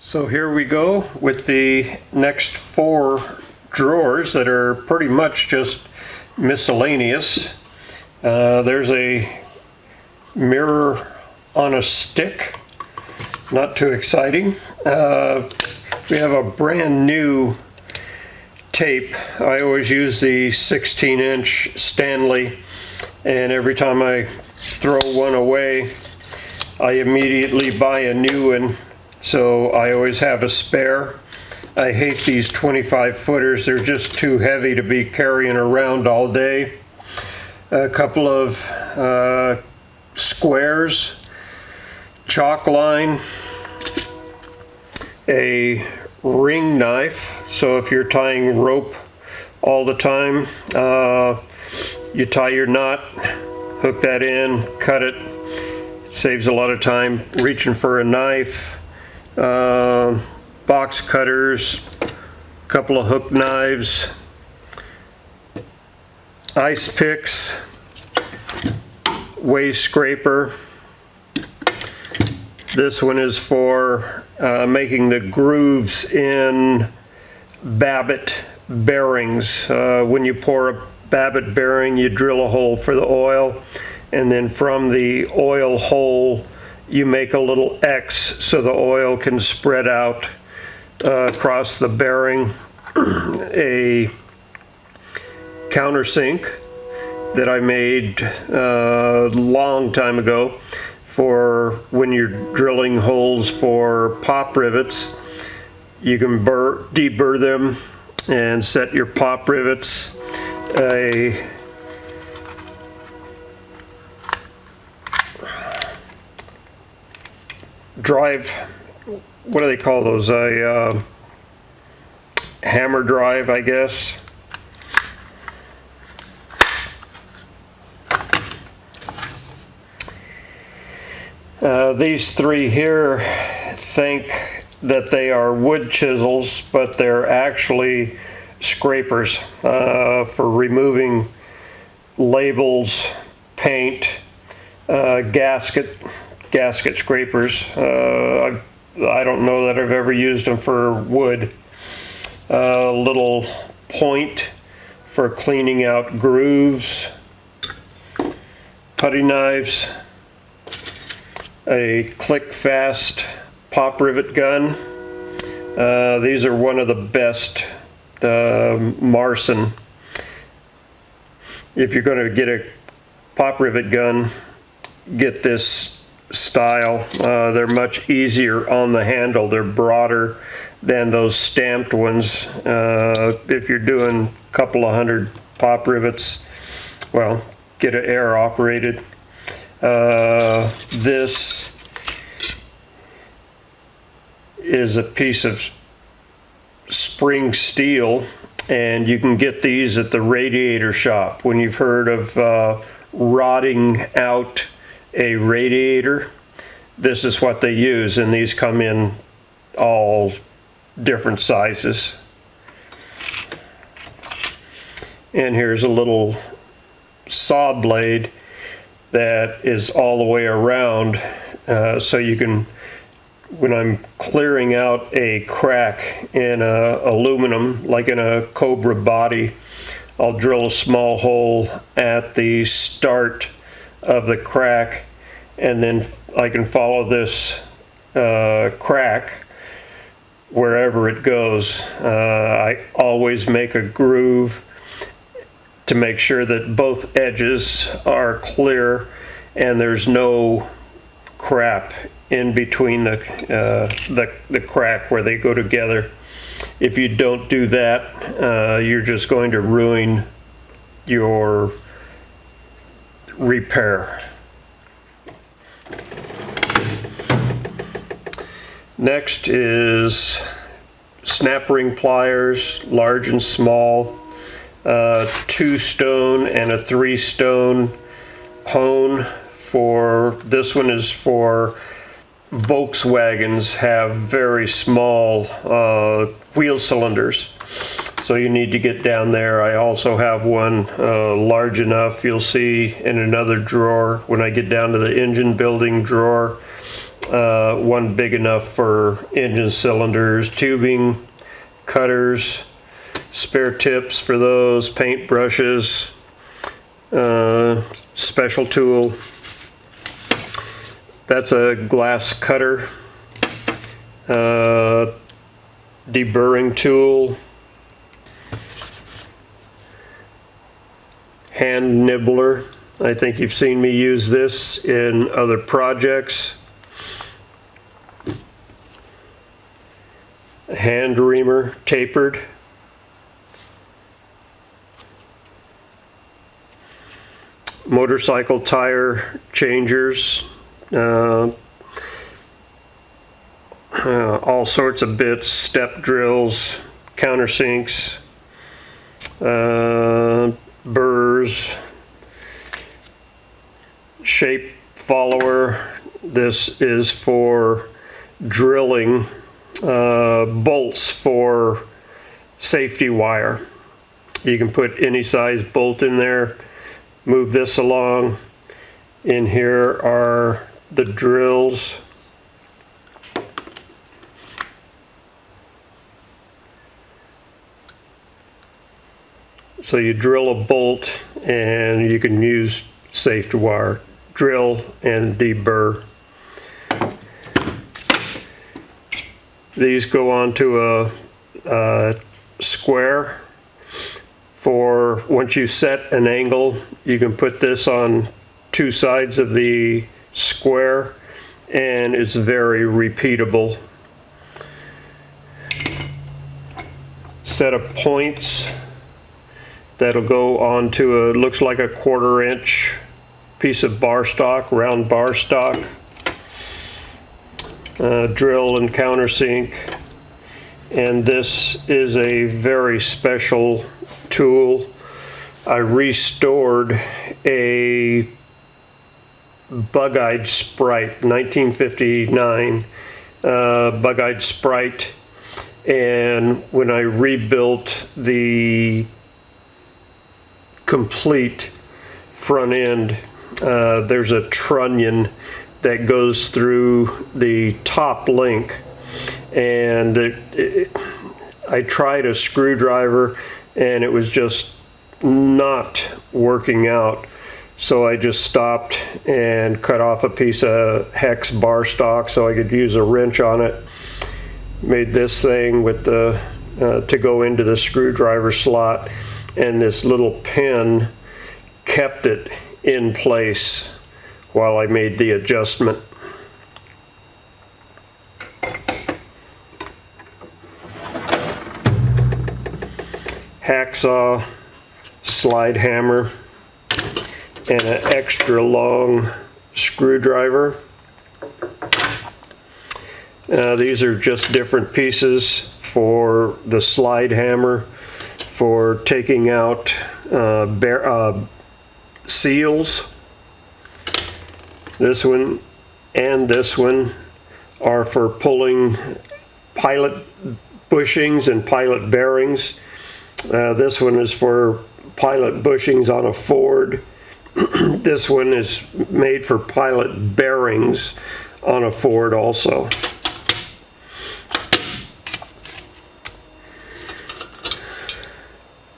So here we go with the next 4 drawers that are pretty much just miscellaneous. There's a mirror on a stick, not too exciting. We have a brand new tape. I always use the 16-inch Stanley, and every time I throw one away, I immediately buy a new one. So I always have a spare. I hate these 25 footers. They're just too heavy to be carrying around all day. A couple of squares, chalk line, a ring knife. So if you're tying rope all the time, you tie your knot, hook that in, cut it. Saves a lot of time reaching for a knife. Box cutters, a couple of hook knives, ice picks, wave scraper. This one is for making the grooves in Babbitt bearings. When you pour a Babbitt bearing, you drill a hole for the oil, and then from the oil hole you make a little X so the oil can spread out across the bearing. A countersink that I made a long time ago for when you're drilling holes for pop rivets. You can deburr them and set your pop rivets. A drive, what do they call those? A hammer drive, I guess. These 3 here think that they are wood chisels, but they're actually scrapers for removing labels, paint, gasket scrapers. I don't know that I've ever used them for wood. A little point for cleaning out grooves, putty knives, a click fast pop rivet gun. These are one of the best Marson. If you're going to get a pop rivet gun, get this style. They're much easier on the handle. They're broader than those stamped ones. If you're doing a couple of hundred pop rivets, well, get it air operated. This is a piece of spring steel, and you can get these at the radiator shop. When you've heard of rotting out a radiator, this is what they use, and these come in all different sizes. And here's a little saw blade that is all the way around, so you can, when I'm clearing out a crack in aluminum, like in a Cobra body, I'll drill a small hole at the start of the crack, and then I can follow this crack wherever it goes. I always make a groove to make sure that both edges are clear and there's no crap in between the crack where they go together. If you don't do that, you're just going to ruin your repair. Next is snap ring pliers, large and small, 2 stone and a 3 stone hone. For this one is for Volkswagens, have very small wheel cylinders, so you need to get down there. I also have one large enough, you'll see in another drawer when I get down to the engine building drawer. one big enough for engine cylinders, tubing, cutters, spare tips for those, paint brushes, special tool. That's a glass cutter, deburring tool, hand nibbler. I think you've seen me use this in other projects. Hand reamer, tapered. Motorcycle tire changers. All sorts of bits, step drills, countersinks, burrs, shape follower. This is for drilling bolts for safety wire. You can put any size bolt in there. Move this along. In here are the drills. So you drill a bolt and you can use safety wire. Drill and deburr. These go onto a square. For once you set an angle, you can put this on two sides of the square and it's very repeatable. Set of points that'll go onto a, looks like a 1/4 inch piece of bar stock, round bar stock. Drill and countersink. And this is a very special tool. I restored a bug-eyed Sprite, 1959 bug-eyed Sprite, and when I rebuilt the complete front end, there's a trunnion that goes through the top link, and I tried a screwdriver and it was just not working out. So I just stopped and cut off a piece of hex bar stock so I could use a wrench on it. Made this thing with the to go into the screwdriver slot, and this little pin kept it in place while I made the adjustment. Hacksaw, slide hammer, and an extra long screwdriver. These are just different pieces for the slide hammer for taking out seals. This one and this one are for pulling pilot bushings and pilot bearings. This one is for pilot bushings on a Ford. This one is made for pilot bearings on a Ford also.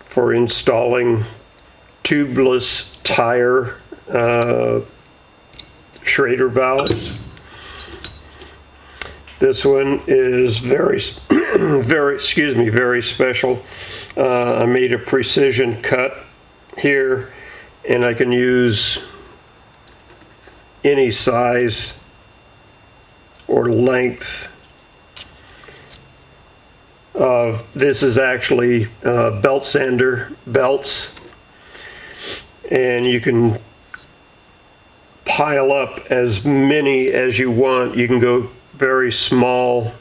For installing tubeless tire Schrader valves. This one is very special. I made a precision cut here, and I can use any size or length. This is actually belt sander belts, and you can pile up as many as you want. You can go very small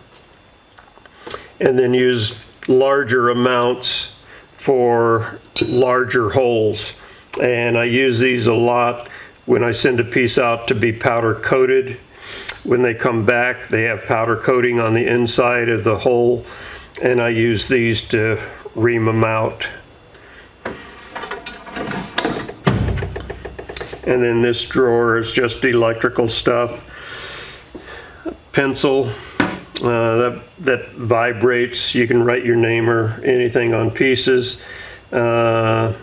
and then use larger amounts for larger holes. And I use these a lot when I send a piece out to be powder coated. When they come back, they have powder coating on the inside of the hole, and I use these to ream them out. And then this drawer is just electrical stuff. pencil that vibrates. You can write your name or anything on pieces. That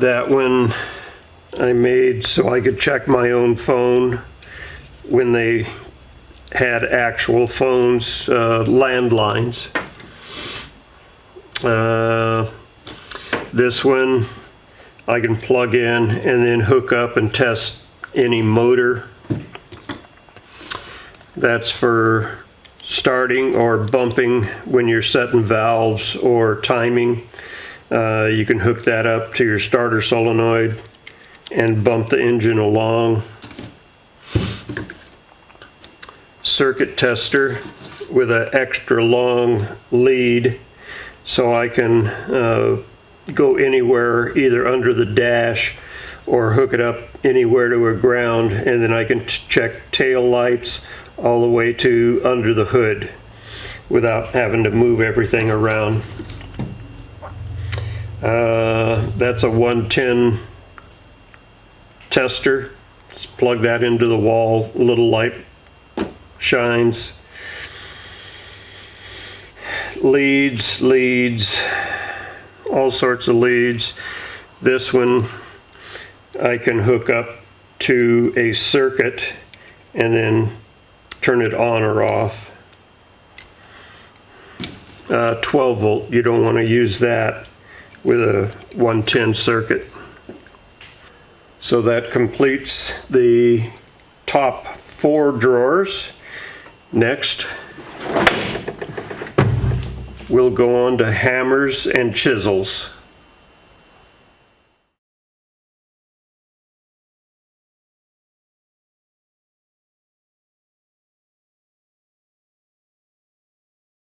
one I made so I could check my own phone when they had actual phones, landlines. This one I can plug in and then hook up and test any motor. That's for starting or bumping when you're setting valves or timing. You can hook that up to your starter solenoid and bump the engine along. Circuit tester with an extra long lead so I can go anywhere, either under the dash or hook it up anywhere to a ground, and then I can check tail lights all the way to under the hood without having to move everything around. That's a 110 tester. Just plug that into the wall, a little light shines. Leads, all sorts of leads. This one I can hook up to a circuit and then turn it on or off. 12 volt, you don't want to use that with a 110 circuit. So that completes the top 4 drawers. Next, we'll go on to hammers and chisels.